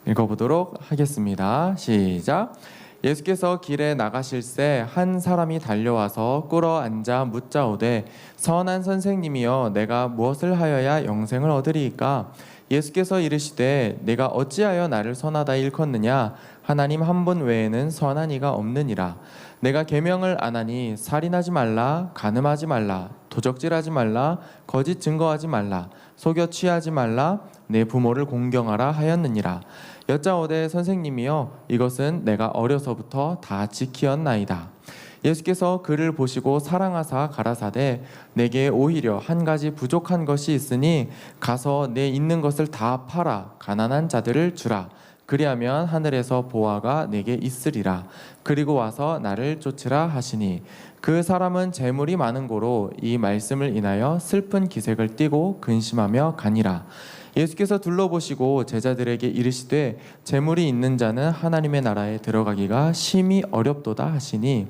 읽어보도록 하겠습니다. 시작. 예수께서 길에 나가실새 한 사람이 달려와서 꿇어 앉아 묻자오되 선한 선생님이여 내가 무엇을 하여야 영생을 얻으리이까? 예수께서 이르시되 내가 어찌하여 나를 선하다 일컫느냐? 하나님 한 분 외에는 선한 이가 없느니라. 내가 계명을 안 하니 살인하지 말라, 간음하지 말라, 도적질하지 말라, 거짓 증거하지 말라, 속여 취하지 말라, 내 부모를 공경하라 하였느니라. 여짜오되 선생님이여 이것은 내가 어려서부터 다 지키었나이다. 예수께서 그를 보시고 사랑하사 가라사대 내게 오히려 한 가지 부족한 것이 있으니 가서 내 있는 것을 다 팔아 가난한 자들을 주라. 그리하면 하늘에서 보화가 내게 있으리라. 그리고 와서 나를 쫓으라 하시니 그 사람은 재물이 많은 고로 이 말씀을 인하여 슬픈 기색을 띠고 근심하며 가니라. 예수께서 둘러보시고 제자들에게 이르시되 재물이 있는 자는 하나님의 나라에 들어가기가 심히 어렵도다 하시니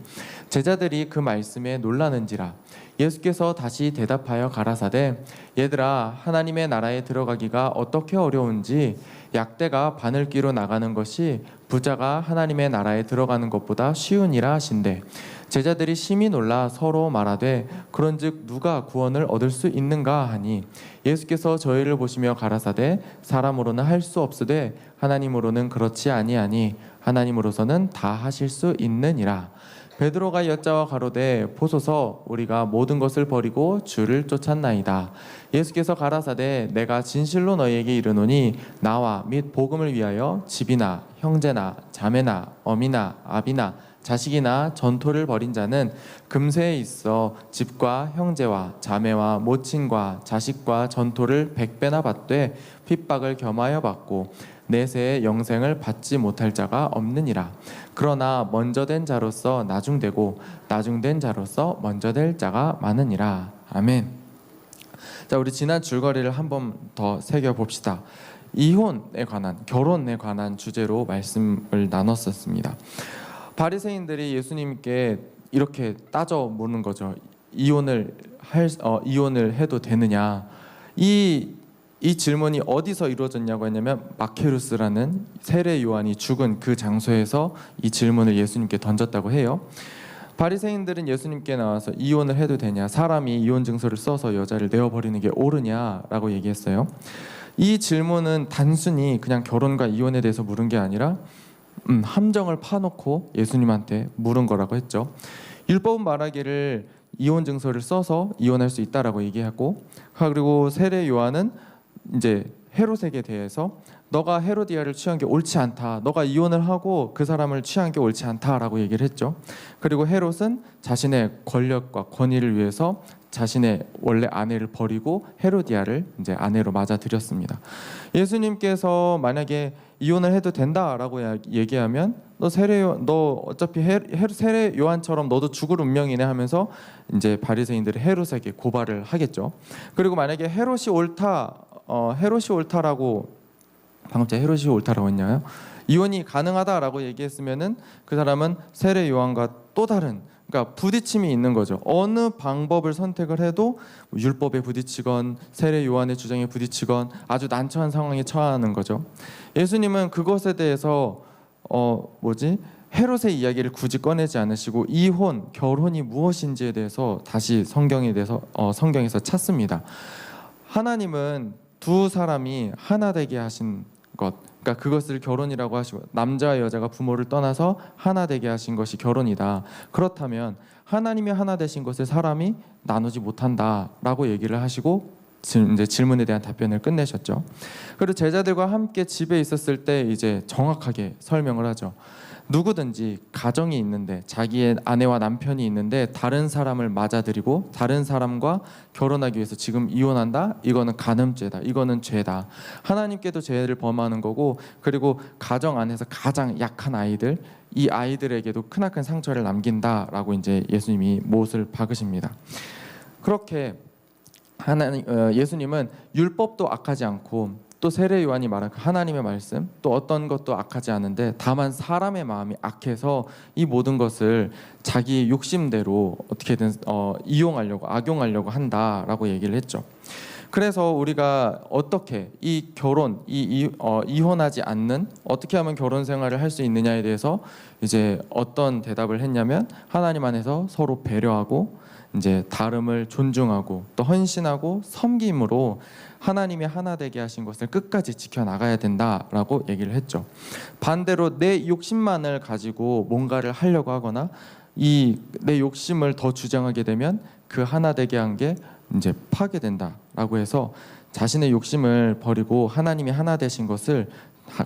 제자들이 그 말씀에 놀라는지라. 예수께서 다시 대답하여 가라사대 얘들아 하나님의 나라에 들어가기가 어떻게 어려운지 약대가 바늘귀로 나가는 것이 부자가 하나님의 나라에 들어가는 것보다 쉬우니라 하신대. 제자들이 심히 놀라 서로 말하되 그런즉 누가 구원을 얻을 수 있는가 하니 예수께서 저희를 보시며 가라사대 사람으로는 할 수 없으되 하나님으로는 그렇지 아니하니 하나님으로서는 다 하실 수 있느니라. 베드로가 여짜와 가로되 보소서 우리가 모든 것을 버리고 주를 쫓았나이다. 예수께서 가라사대 내가 진실로 너희에게 이르노니 나와 및 복음을 위하여 집이나 형제나 자매나 어미나 아비나 자식이나 전토를 벌인 자는 금세에 있어 집과 형제와 자매와 모친과 자식과 전토를 100배나 받되 핍박을 겸하여 받고 내세의 영생을 받지 못할 자가 없느니라. 그러나 먼저 된 자로서 나중되고 나중된 자로서 먼저 될 자가 많으니라. 아멘. 자, 우리 지난 줄거리를 한번 더 새겨봅시다. 이혼에 관한, 결혼에 관한 주제로 말씀을 나눴었습니다. 바리새인들이 예수님께 이렇게 따져 묻는 거죠. 이혼을 해도 되느냐? 이 질문이 어디서 이루어졌냐고 했냐면 마케루스라는 세례 요한이 죽은 그 장소에서 이 질문을 예수님께 던졌다고 해요. 바리새인들은 예수님께 나와서 이혼을 해도 되냐? 사람이 이혼 증서를 써서 여자를 내어버리는 게 옳으냐라고 얘기했어요. 이 질문은 단순히 그냥 결혼과 이혼에 대해서 물은 게 아니라 함정을 파놓고 예수님한테 물은 거라고 했죠. 율법은 말하기를 이혼 증서를 써서 이혼할 수 있다라고 얘기하고, 그리고 세례 요한은 이제 헤롯에게 대해서 너가 헤로디아를 취한 게 옳지 않다, 너가 이혼을 하고 그 사람을 취한 게 옳지 않다라고 얘기를 했죠. 그리고 헤롯은 자신의 권력과 권위를 위해서 자신의 원래 아내를 버리고 헤로디아를 이제 아내로 맞아들였습니다. 예수님께서 만약에 이혼을 해도 된다라고 얘기하면 너 어차피 세례 요한처럼 너도 죽을 운명이네 하면서 이제 바리새인들이 헤롯에게 고발을 하겠죠. 그리고 만약에 헤롯이 옳다라고 방금 제가 헤롯이 옳다라고 했나요? 이혼이 가능하다라고 얘기했으면은 그 사람은 세례 요한과 또 다른, 그러니까 부딪힘이 있는 거죠. 어느 방법을 선택을 해도 율법에 부딪히건 세례 요한의 주장에 부딪히건 아주 난처한 상황에 처하는 거죠. 예수님은 그것에 대해서 헤롯의 이야기를 굳이 꺼내지 않으시고 이혼, 결혼이 무엇인지에 대해서 다시 성경에서 찾습니다. 하나님은 두 사람이 하나 되게 하신 것, 그러니까 그것을 결혼이라고 하시고 남자와 여자가 부모를 떠나서 하나 되게 하신 것이 결혼이다. 그렇다면 하나님이 하나 되신 것을 사람이 나누지 못한다라고 얘기를 하시고 이제 질문에 대한 답변을 끝내셨죠. 그리고 제자들과 함께 집에 있었을 때 이제 정확하게 설명을 하죠. 누구든지 가정이 있는데 자기의 아내와 남편이 있는데 다른 사람을 맞아들이고 다른 사람과 결혼하기 위해서 지금 이혼한다? 이거는 간음죄다. 이거는 죄다. 하나님께도 죄를 범하는 거고, 그리고 가정 안에서 가장 약한 아이들, 이 아이들에게도 크나큰 상처를 남긴다라고 이제 예수님이 못을 박으십니다. 그렇게 예수님은 율법도 악하지 않고 또 세례 요한이 말한 그 하나님의 말씀, 또 어떤 것도 악하지 않은데 다만 사람의 마음이 악해서 이 모든 것을 자기 욕심대로 어떻게든 악용하려고 한다라고 얘기를 했죠. 그래서 우리가 어떻게 이 결혼, 이혼하지 않는 어떻게 하면 결혼 생활을 할 수 있느냐에 대해서 이제 어떤 대답을 했냐면 하나님 안에서 서로 배려하고 이제 다름을 존중하고 또 헌신하고 섬김으로 하나님이 하나 되게 하신 것을 끝까지 지켜나가야 된다라고 얘기를 했죠. 반대로 내 욕심만을 가지고 뭔가를 하려고 하거나 이 내 욕심을 더 주장하게 되면 그 하나 되게 한 게 이제 파괴된다라고 해서 자신의 욕심을 버리고 하나님이 하나 되신 것을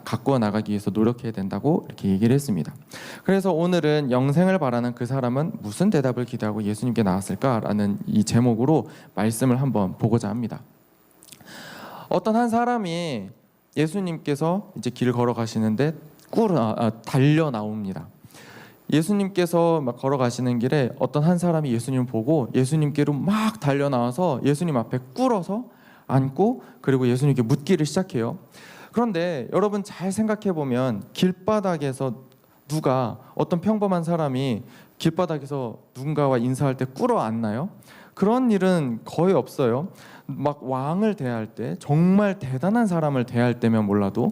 가꾸어 나가기 위해서 노력해야 된다고 이렇게 얘기를 했습니다. 그래서 오늘은 영생을 바라는 그 사람은 무슨 대답을 기대하고 예수님께 나왔을까라는 이 제목으로 말씀을 한번 보고자 합니다. 어떤 한 사람이 예수님께서 이제 길을 걸어가시는데 달려 나옵니다. 예수님께서 막 걸어가시는 길에 어떤 한 사람이 예수님을 보고 예수님께로 막 달려 나와서 예수님 앞에 꿇어서 앉고 그리고 예수님께 묻기를 시작해요. 그런데 여러분 잘 생각해 보면 길바닥에서 누가 어떤 평범한 사람이 길바닥에서 누군가와 인사할 때 꿇어 앉나요? 그런 일은 거의 없어요. 막 왕을 대할 때 정말 대단한 사람을 대할 때면 몰라도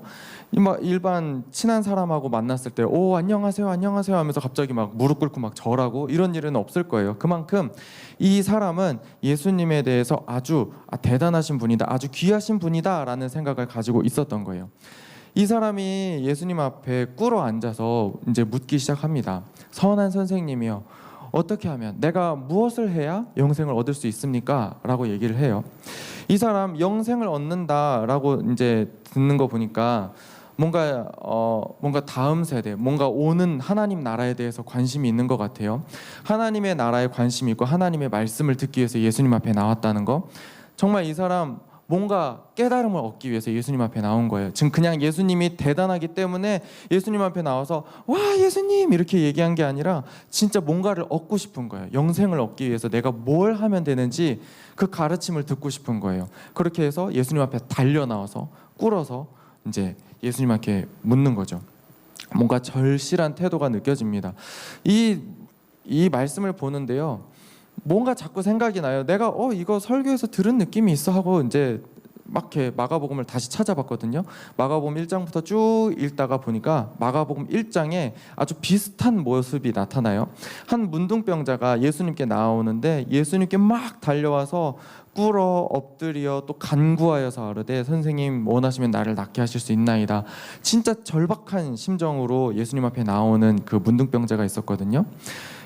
막 일반 친한 사람하고 만났을 때 오 안녕하세요 안녕하세요 하면서 갑자기 막 무릎 꿇고 막 절하고 이런 일은 없을 거예요. 그만큼 이 사람은 예수님에 대해서 아주 대단하신 분이다, 아주 귀하신 분이다라는 생각을 가지고 있었던 거예요. 이 사람이 예수님 앞에 꿇어 앉아서 이제 묻기 시작합니다. 선한 선생님이요, 어떻게 하면 내가 무엇을 해야 영생을 얻을 수 있습니까? 라고 얘기를 해요. 이 사람 영생을 얻는다라고 이제 듣는 거 보니까 뭔가 다음 세대, 뭔가 오는 하나님 나라에 대해서 관심이 있는 것 같아요. 하나님의 나라에 관심이 있고 하나님의 말씀을 듣기 위해서 예수님 앞에 나왔다는 거. 정말 이 사람 뭔가 깨달음을 얻기 위해서 예수님 앞에 나온 거예요. 지금 그냥 예수님이 대단하기 때문에 예수님 앞에 나와서 와 예수님 이렇게 얘기한 게 아니라 진짜 뭔가를 얻고 싶은 거예요. 영생을 얻기 위해서 내가 뭘 하면 되는지 그 가르침을 듣고 싶은 거예요. 그렇게 해서 예수님 앞에 달려 나와서 꿇어서 이제 예수님 앞에 묻는 거죠. 뭔가 절실한 태도가 느껴집니다. 이 말씀을 보는데요, 뭔가 자꾸 생각이 나요. 내가 이거 설교에서 들은 느낌이 있어 하고 이제 막 이렇게 마가복음을 다시 찾아봤거든요. 마가복음 1장부터 쭉 읽다가 보니까 마가복음 1장에 아주 비슷한 모습이 나타나요. 한 문둥병자가 예수님께 나오는데 예수님께 막 달려와서 꿇어 엎드려 또 간구하여서 아뢰되 선생님 원하시면 나를 낫게 하실 수 있나이다. 진짜 절박한 심정으로 예수님 앞에 나오는 그 문둥병자가 있었거든요.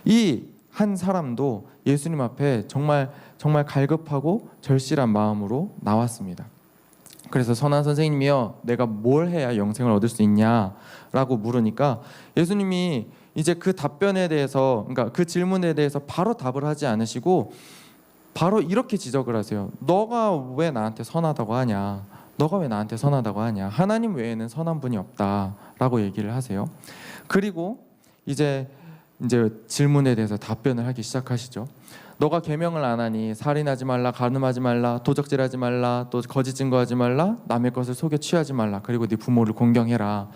이 한 사람도 예수님 앞에 정말 갈급하고 절실한 마음으로 나왔습니다. 그래서 선한 선생님이여 내가 뭘 해야 영생을 얻을 수 있냐라고 물으니까 예수님이 이제 그 답변에 대해서, 그러니까 그 질문에 대해서 바로 답을 하지 않으시고 바로 이렇게 지적을 하세요. 너가 왜 나한테 선하다고 하냐? 너가 왜 나한테 선하다고 하냐? 하나님 외에는 선한 분이 없다라고 얘기를 하세요. 그리고 이제 질문에 대해서 답변을 하기 시작하시죠. 너가 계명을 안 하니 살인하지 말라, 간음하지 말라, 도적질하지 말라, 또 거짓 증거하지 말라, 남의 것을 속여 취하지 말라, 그리고 네 부모를 공경해라.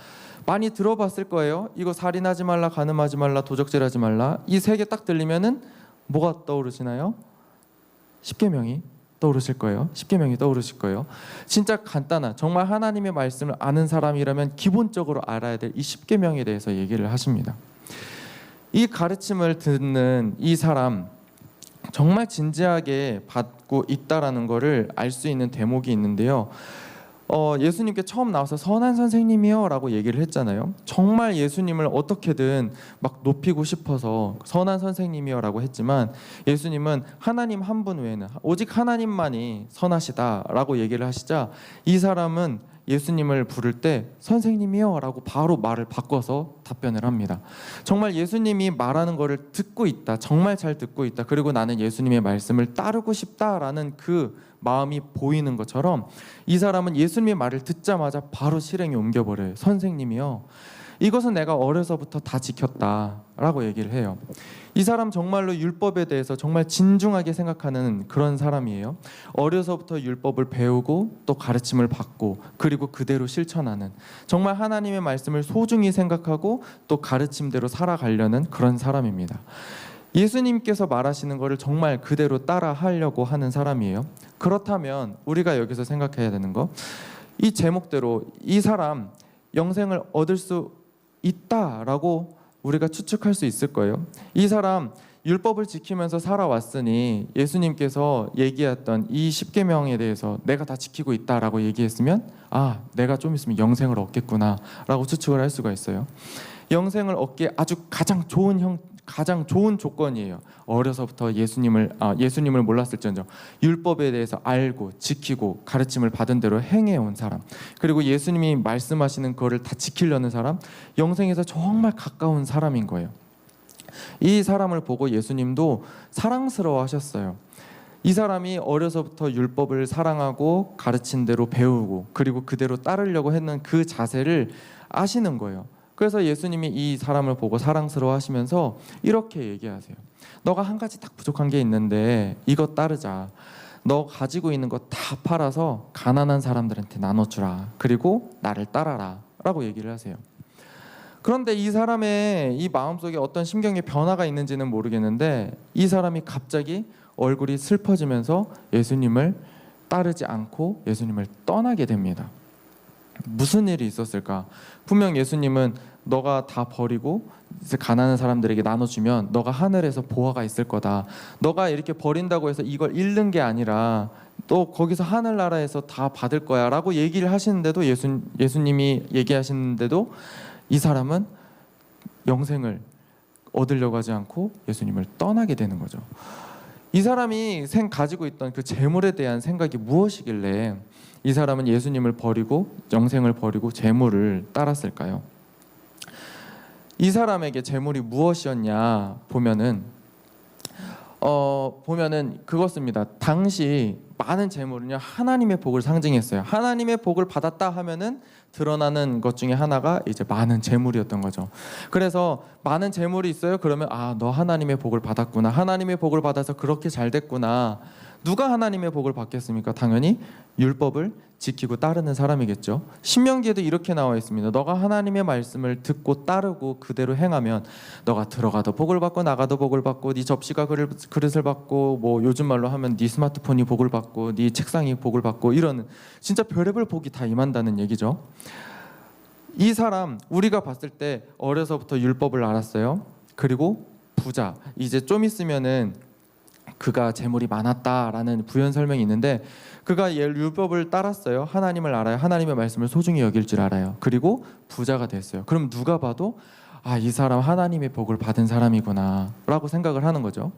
많이 들어봤을 거예요. 이거 살인하지 말라, 간음하지 말라, 도적질하지 말라, 이 세 개 딱 들리면은 뭐가 떠오르시나요? 십계명이 떠오르실 거예요. 십계명이 떠오르실 거예요. 진짜 간단한, 정말 하나님의 말씀을 아는 사람이라면 기본적으로 알아야 될 이 십계명에 대해서 얘기를 하십니다. 이 가르침을 듣는 이 사람 정말 진지하게 받고 있다라는 것을 알 수 있는 대목이 있는데요. 예수님께 처음 나와서 선한 선생님이요 라고 얘기를 했잖아요. 정말 예수님을 어떻게든 막 높이고 싶어서 선한 선생님이요 라고 했지만 예수님은 하나님 한 분 외에는 오직 하나님만이 선하시다라고 얘기를 하시자 이 사람은 예수님을 부를 때 선생님이요 라고 바로 말을 바꿔서 답변을 합니다. 정말 예수님이 말하는 거를 듣고 있다, 정말 잘 듣고 있다, 그리고 나는 예수님의 말씀을 따르고 싶다라는 그 마음이 보이는 것처럼 이 사람은 예수님의 말을 듣자마자 바로 실행에 옮겨버려요. 선생님이요, 이것은 내가 어려서부터 다 지켰다라고 얘기를 해요. 이 사람 정말로 율법에 대해서 정말 진중하게 생각하는 그런 사람이에요. 어려서부터 율법을 배우고 또 가르침을 받고 그리고 그대로 실천하는, 정말 하나님의 말씀을 소중히 생각하고 또 가르침대로 살아가려는 그런 사람입니다. 예수님께서 말하시는 것을 정말 그대로 따라 하려고 하는 사람이에요. 그렇다면 우리가 여기서 생각해야 되는 거, 이 제목대로 이 사람 영생을 얻을 수 있다라고 우리가 추측할 수 있을 거예요. 이 사람 율법을 지키면서 살아왔으니 예수님께서 얘기했던 이 십계명에 대해서 내가 다 지키고 있다라고 얘기했으면 내가 좀 있으면 영생을 얻겠구나라고 추측을 할 수가 있어요. 영생을 얻기에 아주 가장 좋은 조건이에요. 어려서부터 예수님을 몰랐을지언정 율법에 대해서 알고 지키고 가르침을 받은 대로 행해온 사람, 그리고 예수님이 말씀하시는 거를 다 지키려는 사람, 영생에서 정말 가까운 사람인 거예요. 이 사람을 보고 예수님도 사랑스러워 하셨어요. 이 사람이 어려서부터 율법을 사랑하고 가르친 대로 배우고 그리고 그대로 따르려고 했는 그 자세를 아시는 거예요. 그래서 예수님이 이 사람을 보고 사랑스러워 하시면서 이렇게 얘기하세요. 너가 한 가지 딱 부족한 게 있는데 이거 따르자. 너 가지고 있는 거 다 팔아서 가난한 사람들한테 나눠주라. 그리고 나를 따라라 라고 얘기를 하세요. 그런데 이 사람의 이 마음속에 어떤 심경의 변화가 있는지는 모르겠는데 이 사람이 갑자기 얼굴이 슬퍼지면서 예수님을 따르지 않고 예수님을 떠나게 됩니다. 무슨 일이 있었을까? 분명 예수님은 너가 다 버리고 이제 가난한 사람들에게 나눠주면 너가 하늘에서 보화가 있을 거다. 너가 이렇게 버린다고 해서 이걸 잃는 게 아니라 또 거기서 하늘나라에서 다 받을 거야 라고 얘기를 하시는데도 예수님이 얘기하시는데도 이 사람은 영생을 얻으려고 하지 않고 예수님을 떠나게 되는 거죠. 이 사람이 가지고 있던 그 재물에 대한 생각이 무엇이길래 이 사람은 예수님을 버리고 영생을 버리고 재물을 따랐을까요? 이 사람에게 재물이 무엇이었냐 보면은 그것입니다. 당시 많은 재물은요 하나님의 복을 상징했어요. 하나님의 복을 받았다 하면은 드러나는 것 중에 하나가 이제 많은 재물이었던 거죠. 그래서 많은 재물이 있어요. 그러면 너 하나님의 복을 받았구나. 하나님의 복을 받아서 그렇게 잘 됐구나. 누가 하나님의 복을 받겠습니까? 당연히 율법을 지키고 따르는 사람이겠죠. 신명기에도 이렇게 나와 있습니다. 너가 하나님의 말씀을 듣고 따르고 그대로 행하면 너가 들어가도 복을 받고 나가도 복을 받고 네 접시가 그릇을 받고 뭐 요즘 말로 하면 네 스마트폰이 복을 받고 네 책상이 복을 받고 이런 진짜 별의별 복이 다 임한다는 얘기죠. 이 사람 우리가 봤을 때 어려서부터 율법을 알았어요. 그리고 부자, 이제 좀 있으면은 그가 재물이 많았다라는 부연 설명이 있는데 그가 율법을 따랐어요. 하나님을 알아요. 하나님의 말씀을 소중히 여길 줄 알아요. 그리고 부자가 됐어요. 그럼 누가 봐도 이 사람 하나님의 복을 받은 사람이구나 라고 생각을 하는 거죠.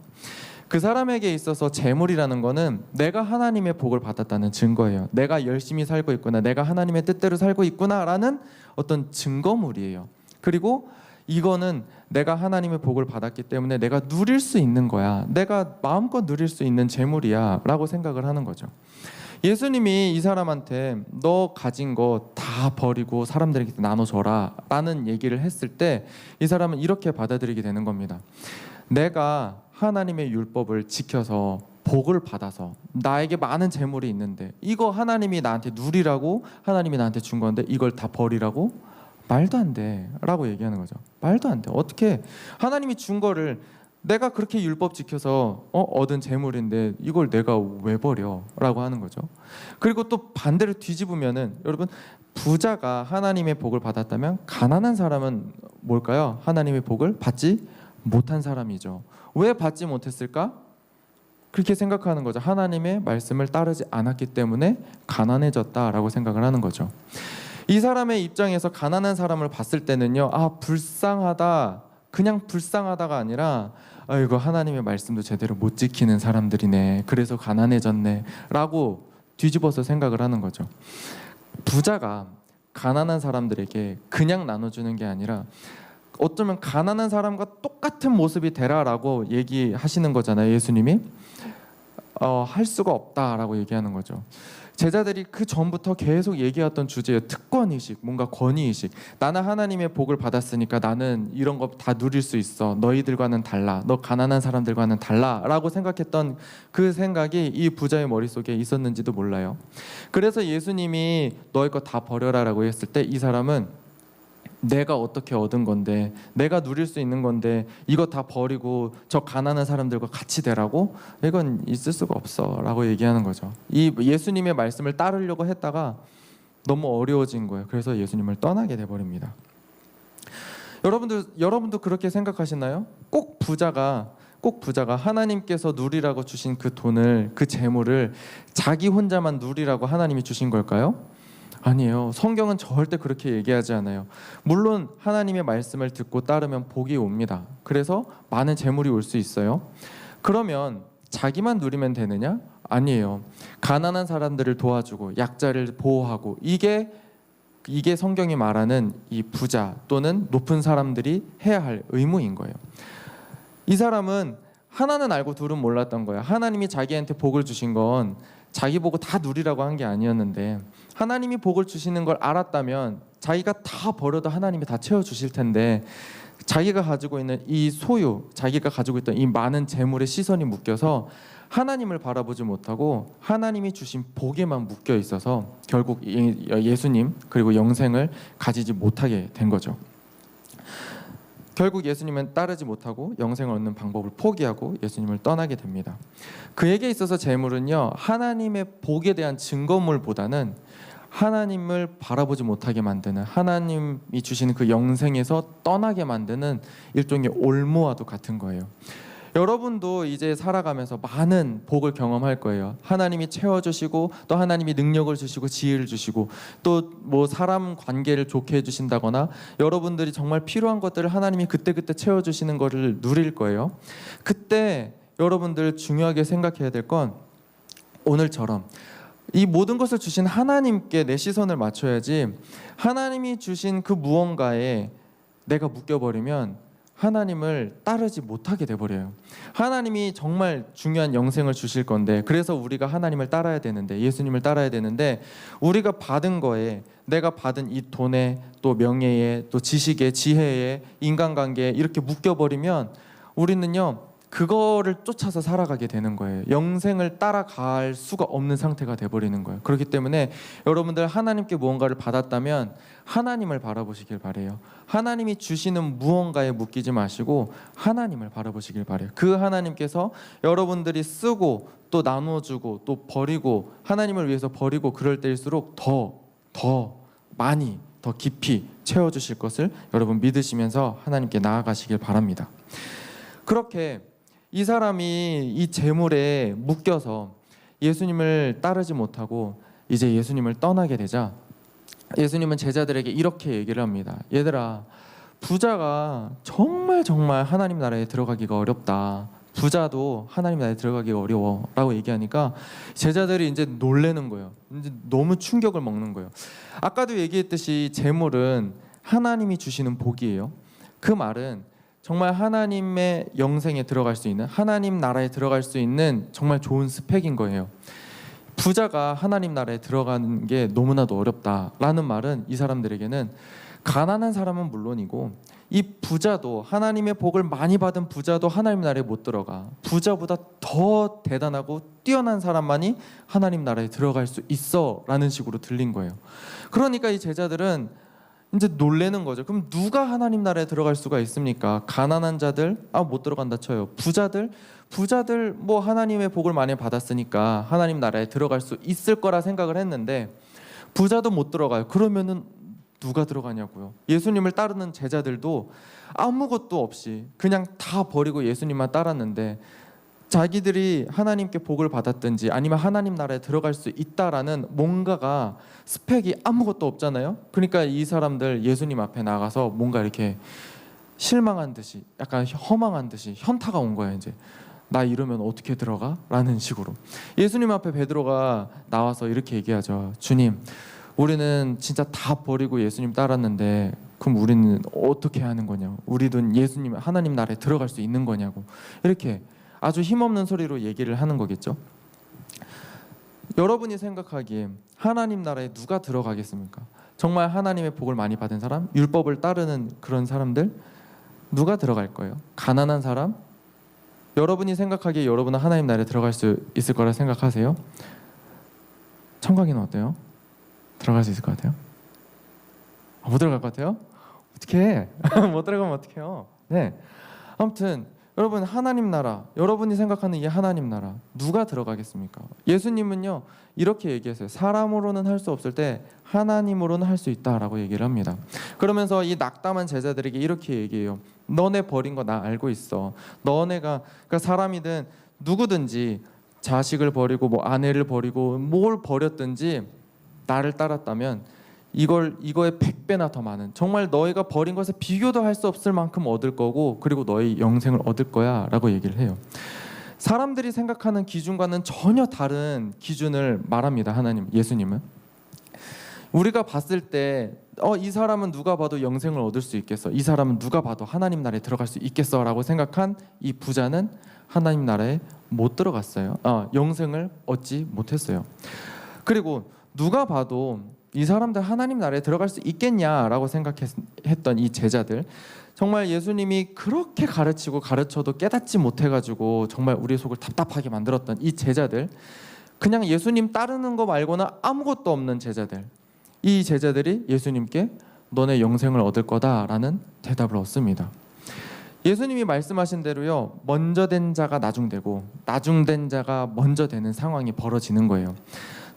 그 사람에게 있어서 재물이라는 거는 내가 하나님의 복을 받았다는 증거예요. 내가 열심히 살고 있구나, 내가 하나님의 뜻대로 살고 있구나라는 어떤 증거물이에요. 그리고 이거는 내가 하나님의 복을 받았기 때문에 내가 누릴 수 있는 거야. 내가 마음껏 누릴 수 있는 재물이야 라고 생각을 하는 거죠. 예수님이 이 사람한테 너 가진 거 다 버리고 사람들에게 나눠줘라 라는 얘기를 했을 때 이 사람은 이렇게 받아들이게 되는 겁니다. 내가 하나님의 율법을 지켜서 복을 받아서 나에게 많은 재물이 있는데 이거 하나님이 나한테 누리라고 하나님이 나한테 준 건데 이걸 다 버리라고? 말도 안 돼 라고 얘기하는 거죠. 말도 안 돼. 어떻게 하나님이 준 거를 내가 그렇게 율법 지켜서 얻은 재물인데 이걸 내가 왜 버려? 라고 하는 거죠. 그리고 또 반대로 뒤집으면은 여러분 부자가 하나님의 복을 받았다면 가난한 사람은 뭘까요? 하나님의 복을 받지 못한 사람이죠. 왜 받지 못했을까? 그렇게 생각하는 거죠. 하나님의 말씀을 따르지 않았기 때문에 가난해졌다라고 생각을 하는 거죠. 이 사람의 입장에서 가난한 사람을 봤을 때는요, 불쌍하다, 그냥 불쌍하다가 아니라 이거 하나님의 말씀도 제대로 못 지키는 사람들이네, 그래서 가난해졌네 라고 뒤집어서 생각을 하는 거죠. 부자가 가난한 사람들에게 그냥 나눠주는 게 아니라 어쩌면 가난한 사람과 똑같은 모습이 되라라고 얘기하시는 거잖아요. 예수님이 할 수가 없다라고 얘기하는 거죠. 제자들이 그 전부터 계속 얘기했던 주제예요. 특권의식, 뭔가 권위의식. 나는 하나님의 복을 받았으니까 나는 이런 거 다 누릴 수 있어. 너희들과는 달라. 너 가난한 사람들과는 달라 라고 생각했던 그 생각이 이 부자의 머릿속에 있었는지도 몰라요. 그래서 예수님이 너희 거 다 버려라 라고 했을 때 이 사람은 내가 어떻게 얻은 건데, 내가 누릴 수 있는 건데 이거 다 버리고 저 가난한 사람들과 같이 되라고? 이건 있을 수가 없어 라고 얘기하는 거죠. 이 예수님의 말씀을 따르려고 했다가 너무 어려워진 거예요. 그래서 예수님을 떠나게 돼버립니다. 여러분도 그렇게 생각하시나요? 꼭 부자가 하나님께서 누리라고 주신 그 돈을, 그 재물을 자기 혼자만 누리라고 하나님이 주신 걸까요? 아니에요. 성경은 절대 그렇게 얘기하지 않아요. 물론 하나님의 말씀을 듣고 따르면 복이 옵니다. 그래서 많은 재물이 올 수 있어요. 그러면 자기만 누리면 되느냐? 아니에요. 가난한 사람들을 도와주고 약자를 보호하고, 이게 성경이 말하는 이 부자 또는 높은 사람들이 해야 할 의무인 거예요. 이 사람은 하나는 알고 둘은 몰랐던 거예요. 하나님이 자기한테 복을 주신 건 자기 보고 다 누리라고 한 게 아니었는데, 하나님이 복을 주시는 걸 알았다면 자기가 다 버려도 하나님이 다 채워주실 텐데, 자기가 가지고 있는 이 소유, 자기가 가지고 있던 이 많은 재물에 시선이 묶여서 하나님을 바라보지 못하고 하나님이 주신 복에만 묶여 있어서 결국 예수님 그리고 영생을 가지지 못하게 된 거죠. 결국 예수님은 따르지 못하고 영생을 얻는 방법을 포기하고 예수님을 떠나게 됩니다. 그에게 있어서 재물은요, 하나님의 복에 대한 증거물보다는 하나님을 바라보지 못하게 만드는, 하나님이 주시는 그 영생에서 떠나게 만드는 일종의 올무와도 같은 거예요. 여러분도 이제 살아가면서 많은 복을 경험할 거예요. 하나님이 채워주시고, 또 하나님이 능력을 주시고 지혜를 주시고, 또 뭐 사람 관계를 좋게 해주신다거나, 여러분들이 정말 필요한 것들을 하나님이 그때그때 채워주시는 것을 누릴 거예요. 그때 여러분들 중요하게 생각해야 될 건, 오늘처럼 이 모든 것을 주신 하나님께 내 시선을 맞춰야지, 하나님이 주신 그 무언가에 내가 묶여버리면 하나님을 따르지 못하게 돼버려요. 하나님이 정말 중요한 영생을 주실 건데, 그래서 우리가 하나님을 따라야 되는데, 예수님을 따라야 되는데, 우리가 받은 거에, 내가 받은 이 돈에, 또 명예에, 또 지식에, 지혜에, 인간관계에 이렇게 묶여버리면 우리는요, 그거를 쫓아서 살아가게 되는 거예요. 영생을 따라갈 수가 없는 상태가 돼버리는 거예요. 그렇기 때문에 여러분들 하나님께 무언가를 받았다면 하나님을 바라보시길 바래요. 하나님이 주시는 무언가에 묶이지 마시고 하나님을 바라보시길 바래요. 그 하나님께서 여러분들이 쓰고 또 나눠주고 또 버리고, 하나님을 위해서 버리고 그럴 때일수록 더 많이, 더 깊이 채워주실 것을 여러분 믿으시면서 하나님께 나아가시길 바랍니다. 그렇게 이 사람이 이 재물에 묶여서 예수님을 따르지 못하고 이제 예수님을 떠나게 되자, 예수님은 제자들에게 이렇게 얘기를 합니다. 얘들아, 부자가 정말 하나님 나라에 들어가기가 어렵다. 부자도 하나님 나라에 들어가기가 어려워 라고 얘기하니까 제자들이 이제 놀라는 거예요. 이제 너무 충격을 먹는 거예요. 아까도 얘기했듯이 재물은 하나님이 주시는 복이에요. 그 말은 정말 하나님의 영생에 들어갈 수 있는, 하나님 나라에 들어갈 수 있는 정말 좋은 스펙인 거예요. 부자가 하나님 나라에 들어가는 게 너무나도 어렵다라는 말은 이 사람들에게는 가난한 사람은 물론이고, 이 부자도, 하나님의 복을 많이 받은 부자도 하나님 나라에 못 들어가. 부자보다 더 대단하고 뛰어난 사람만이 하나님 나라에 들어갈 수 있어 라는 식으로 들린 거예요. 그러니까 이 제자들은 이제 놀래는 거죠. 그럼 누가 하나님 나라에 들어갈 수가 있습니까? 가난한 자들 못 들어간다 쳐요. 부자들 뭐 하나님의 복을 많이 받았으니까 하나님 나라에 들어갈 수 있을 거라 생각을 했는데, 부자도 못 들어가요. 그러면은 누가 들어가냐고요. 예수님을 따르는 제자들도 아무것도 없이 그냥 다 버리고 예수님만 따랐는데, 자기들이 하나님께 복을 받았든지 아니면 하나님 나라에 들어갈 수 있다라는 뭔가가, 스펙이 아무것도 없잖아요. 그러니까 이 사람들 예수님 앞에 나가서 뭔가 이렇게 실망한 듯이, 약간 허망한 듯이 현타가 온 거예요. 이제 나 이러면 어떻게 들어가? 라는 식으로 예수님 앞에 베드로가 나와서 이렇게 얘기하죠. 주님, 우리는 진짜 다 버리고 예수님 따랐는데 그럼 우리는 어떻게 하는 거냐고, 우리도 예수님 하나님 나라에 들어갈 수 있는 거냐고, 이렇게 아주 힘없는 소리로 얘기를 하는 거겠죠. 여러분이 생각하기에 하나님 나라에 누가 들어가겠습니까? 정말 하나님의 복을 많이 받은 사람, 율법을 따르는 그런 사람들, 누가 들어갈 거예요? 가난한 사람? 여러분이 생각하기에 여러분은 하나님 나라에 들어갈 수 있을 거라 생각하세요? 청각이는 어때요? 들어갈 수 있을 것 같아요? 못 들어갈 것 같아요? 어떻게 못 들어가면 어떡해요? 네. 아무튼 여러분, 하나님 나라, 여러분이 생각하는 이 하나님 나라 누가 들어가겠습니까? 예수님은요 이렇게 얘기했어요. 사람으로는 할 수 없을 때 하나님으로는 할 수 있다라고 얘기를 합니다. 그러면서 이 낙담한 제자들에게 이렇게 얘기해요. 너네 버린 거 나 알고 있어. 너네가, 그러니까 사람이든 누구든지 자식을 버리고 뭐 아내를 버리고 뭘 버렸든지 나를 따랐다면 이거의 100배나 더 많은, 정말 너희가 버린 것에 비교도 할 수 없을 만큼 얻을 거고, 그리고 너희 영생을 얻을 거야 라고 얘기를 해요. 사람들이 생각하는 기준과는 전혀 다른 기준을 말합니다. 예수님은 우리가 봤을 때 이 사람은 누가 봐도 영생을 얻을 수 있겠어, 이 사람은 누가 봐도 하나님 나라에 들어갈 수 있겠어 라고 생각한 이 부자는 하나님 나라에 못 들어갔어요. 영생을 얻지 못했어요. 그리고 누가 봐도 이 사람들 하나님 나라에 들어갈 수 있겠냐라고 생각했던 이 제자들, 정말 예수님이 그렇게 가르치고 가르쳐도 깨닫지 못해가지고 정말 우리 속을 답답하게 만들었던 이 제자들, 그냥 예수님 따르는 거 말고는 아무것도 없는 제자들, 이 제자들이 예수님께 너네 영생을 얻을 거다라는 대답을 얻습니다. 예수님이 말씀하신 대로요, 먼저 된 자가 나중되고 나중된 자가 먼저 되는 상황이 벌어지는 거예요.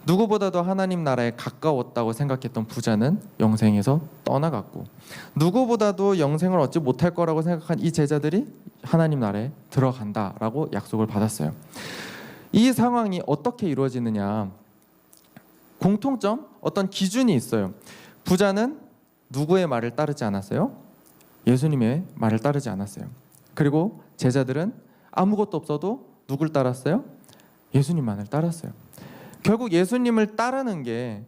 누구보다도 하나님 나라에 가까웠다고 생각했던 부자는 영생에서 떠나갔고, 누구보다도 영생을 얻지 못할 거라고 생각한 이 제자들이 하나님 나라에 들어간다라고 약속을 받았어요. 이 상황이 어떻게 이루어지느냐, 공통점, 어떤 기준이 있어요. 부자는 누구의 말을 따르지 않았어요? 예수님의 말을 따르지 않았어요. 그리고 제자들은 아무것도 없어도 누굴 따랐어요? 예수님만을 따랐어요. 결국 예수님을 따르는 게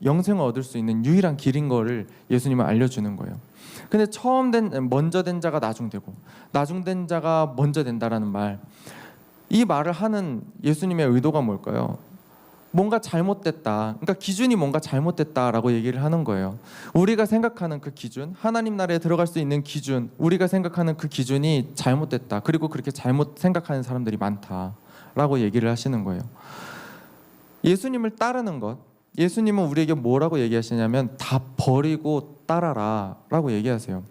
영생을 얻을 수 있는 유일한 길인 거를 예수님은 알려주는 거예요. 근데 먼저 된 자가 나중되고 나중된 자가 먼저 된다라는 말, 이 말을 하는 예수님의 의도가 뭘까요? 뭔가 잘못됐다, 그러니까 기준이 뭔가 잘못됐다라고 얘기를 하는 거예요. 우리가 생각하는 그 기준, 하나님 나라에 들어갈 수 있는 기준, 우리가 생각하는 그 기준이 잘못됐다, 그리고 그렇게 잘못 생각하는 사람들이 많다라고 얘기를 하시는 거예요. 예수님을 따르는 것, 예수님은 우리에게 뭐라고 얘기하시냐면 다 버리고 따라라 라고 얘기하세요.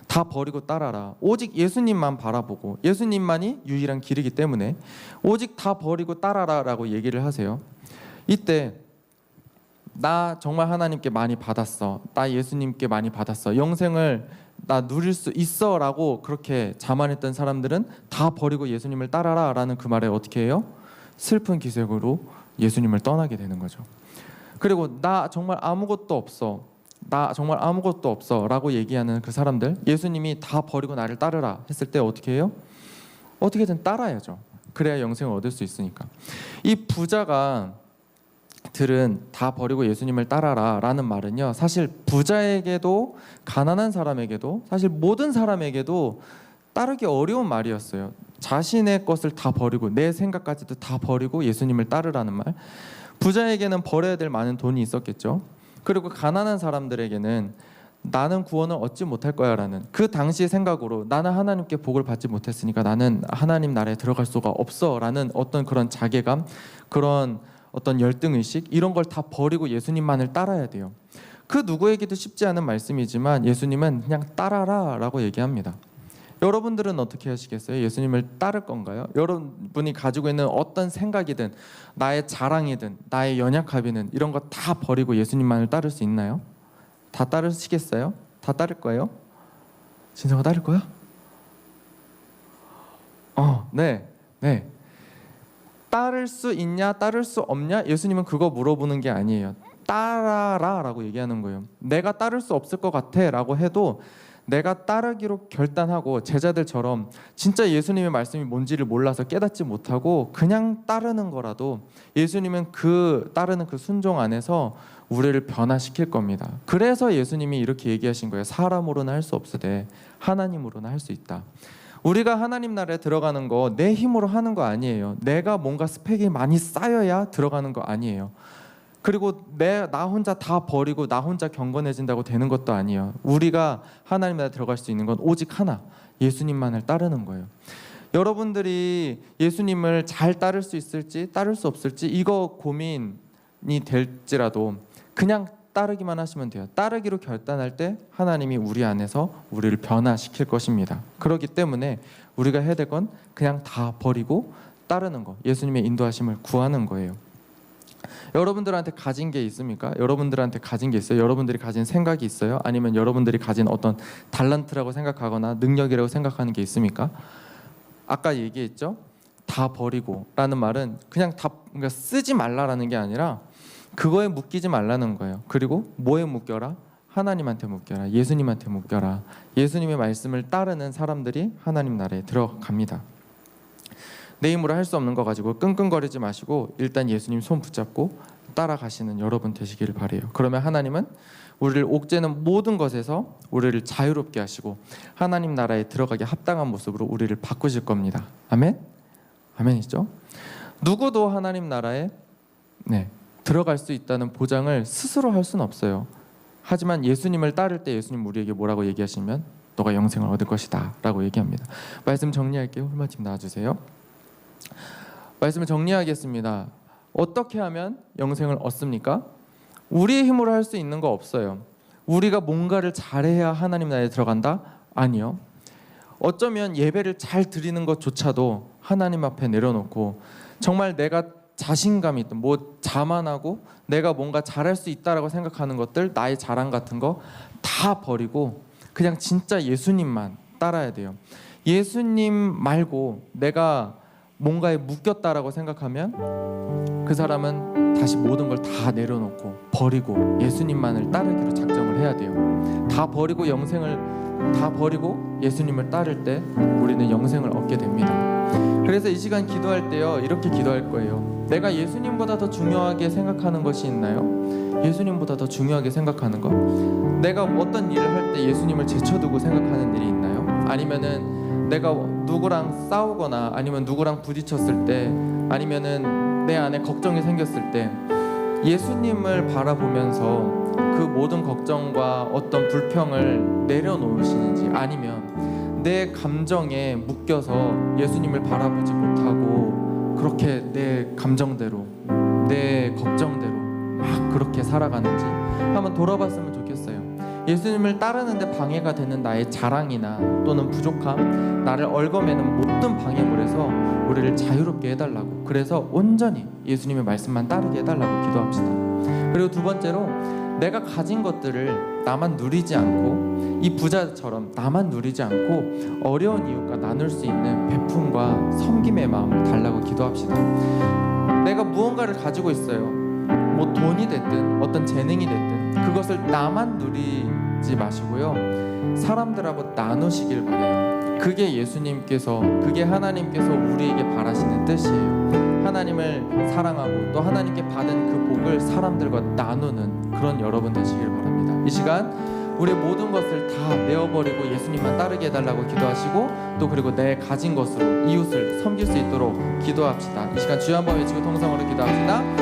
다 버리고 따라라. 오직 예수님만 바라보고 예수님만이 유일한 길이기 때문에 오직 다 버리고 따라라 라고 얘기를 하세요. 이때 나 정말 하나님께 많이 받았어, 나 예수님께 많이 받았어, 영생을 나 누릴 수 있어 라고 그렇게 자만했던 사람들은 다 버리고 예수님을 따라라 라는 그 말에 어떻게 해요? 슬픈 기색으로 예수님을 떠나게 되는 거죠. 그리고 나 정말 아무것도 없어, 나 정말 아무것도 없어 라고 얘기하는 그 사람들, 예수님이 다 버리고 나를 따르라 했을 때 어떻게 해요? 어떻게든 따라야죠. 그래야 영생을 얻을 수 있으니까. 이 부자가 들은 다 버리고 예수님을 따라라 라는 말은요, 사실 부자에게도 가난한 사람에게도 사실 모든 사람에게도 따르기 어려운 말이었어요. 자신의 것을 다 버리고 내 생각까지도 다 버리고 예수님을 따르라는 말. 부자에게는 버려야 될 많은 돈이 있었겠죠. 그리고 가난한 사람들에게는 나는 구원을 얻지 못할 거야 라는 그 당시의 생각으로, 나는 하나님께 복을 받지 못했으니까 나는 하나님 나라에 들어갈 수가 없어 라는 어떤 그런 자괴감, 그런 어떤 열등의식, 이런 걸 다 버리고 예수님만을 따라야 돼요. 그 누구에게도 쉽지 않은 말씀이지만 예수님은 그냥 따라라 라고 얘기합니다. 여러분들은 어떻게 하시겠어요? 예수님을 따를 건가요? 여러분이 가지고 있는 어떤 생각이든 나의 자랑이든 나의 연약함이든 이런 거 다 버리고 예수님만을 따를 수 있나요? 다 따르시겠어요? 다 따를 거예요? 진성아, 따를 거야? 네. 따를 수 있냐 따를 수 없냐, 예수님은 그거 물어보는 게 아니에요. 따라라 라고 얘기하는 거예요. 내가 따를 수 없을 것 같아 라고 해도 내가 따르기로 결단하고, 제자들처럼 진짜 예수님의 말씀이 뭔지를 몰라서 깨닫지 못하고 그냥 따르는 거라도 예수님은 그 따르는 그 순종 안에서 우리를 변화시킬 겁니다. 그래서 예수님이 이렇게 얘기하신 거예요. 사람으로는 할 수 없으되 하나님으로는 할 수 있다. 우리가 하나님 나라에 들어가는 거 내 힘으로 하는 거 아니에요. 내가 뭔가 스펙이 많이 쌓여야 들어가는 거 아니에요. 그리고 나 혼자 다 버리고 나 혼자 경건해진다고 되는 것도 아니에요. 우리가 하나님 나라에 들어갈 수 있는 건 오직 하나, 예수님만을 따르는 거예요. 여러분들이 예수님을 잘 따를 수 있을지 따를 수 없을지 이거 고민이 될지라도 그냥 따르기만 하시면 돼요. 따르기로 결단할 때 하나님이 우리 안에서 우리를 변화시킬 것입니다. 그렇기 때문에 우리가 해야 될 건 그냥 다 버리고 따르는 거, 예수님의 인도하심을 구하는 거예요. 여러분들한테 가진 게 있습니까? 여러분들한테 가진 게 있어요? 여러분들이 가진 생각이 있어요? 아니면 여러분들이 가진 어떤 달란트라고 생각하거나 능력이라고 생각하는 게 있습니까? 아까 얘기했죠? 다 버리고 라는 말은 그냥 다 그러니까 쓰지 말라라는 게 아니라 그거에 묶이지 말라는 거예요. 그리고 뭐에 묶여라? 하나님한테 묶여라. 예수님한테 묶여라. 예수님의 말씀을 따르는 사람들이 하나님 나라에 들어갑니다. 내 힘으로 할 수 없는 거 가지고 끙끙거리지 마시고 일단 예수님 손 붙잡고 따라가시는 여러분 되시기를 바라요. 그러면 하나님은 우리를 옥죄는 모든 것에서 우리를 자유롭게 하시고 하나님 나라에 들어가기 합당한 모습으로 우리를 바꾸실 겁니다. 아멘? 아멘이죠? 누구도 하나님 나라에 들어갈 수 있다는 보장을 스스로 할 수는 없어요. 하지만 예수님을 따를 때 예수님 우리에게 뭐라고 얘기하시면 너가 영생을 얻을 것이다 라고 얘기합니다. 말씀 정리할게요. 홀마팀 나와주세요. 말씀을 정리하겠습니다. 어떻게 하면 영생을 얻습니까? 우리의 힘으로 할 수 있는 거 없어요. 우리가 뭔가를 잘해야 하나님 나라에 들어간다? 아니요. 어쩌면 예배를 잘 드리는 것조차도 하나님 앞에 내려놓고 정말 내가 자신감이 있던 자만하고 내가 뭔가 잘할 수 있다라고 생각하는 것들, 나의 자랑 같은 거 다 버리고 그냥 진짜 예수님만 따라야 돼요. 예수님 말고 내가 뭔가에 묶였다라고 생각하면 그 사람은 다시 모든 걸 다 내려놓고 버리고 예수님만을 따르기로 작정을 해야 돼요. 다 버리고 예수님을 따를 때 우리는 영생을 얻게 됩니다. 그래서 이 시간 기도할 때요, 이렇게 기도할 거예요. 내가 예수님보다 더 중요하게 생각하는 것이 있나요? 예수님보다 더 중요하게 생각하는 것? 내가 어떤 일을 할 때 예수님을 제쳐두고 생각하는 일이 있나요? 아니면은 내가 누구랑 싸우거나 아니면 누구랑 부딪혔을 때 아니면은 내 안에 걱정이 생겼을 때 예수님을 바라보면서 그 모든 걱정과 어떤 불평을 내려놓으시는지, 아니면 내 감정에 묶여서 예수님을 바라보지 못하고 그렇게 내 감정대로 내 걱정대로 막 그렇게 살아가는지 한번 돌아봤으면 좋겠어요. 예수님을 따르는데 방해가 되는 나의 자랑이나 또는 부족함, 나를 얽어매는 모든 방해물에서 우리를 자유롭게 해달라고, 그래서 온전히 예수님의 말씀만 따르게 해달라고 기도합시다. 그리고 두 번째로, 내가 가진 것들을 나만 누리지 않고 이 부자처럼 나만 누리지 않고 어려운 이웃과 나눌 수 있는 베품과 섬김의 마음을 달라고 기도합시다. 내가 무언가를 가지고 있어요. 돈이 됐든 어떤 재능이 됐든 그것을 나만 누리지 마시고요, 사람들하고 나누시길 바라요. 그게 예수님께서, 그게 하나님께서 우리에게 바라시는 뜻이에요. 하나님을 사랑하고 또 하나님께 받은 그 복을 사람들과 나누는 그런 여러분 되시길 바랍니다. 이 시간 우리의 모든 것을 다 내어버리고 예수님만 따르게 해달라고 기도하시고, 또 그리고 내 가진 것으로 이웃을 섬길 수 있도록 기도합시다. 이 시간 주여 한번 외치고 통성으로 기도합시다.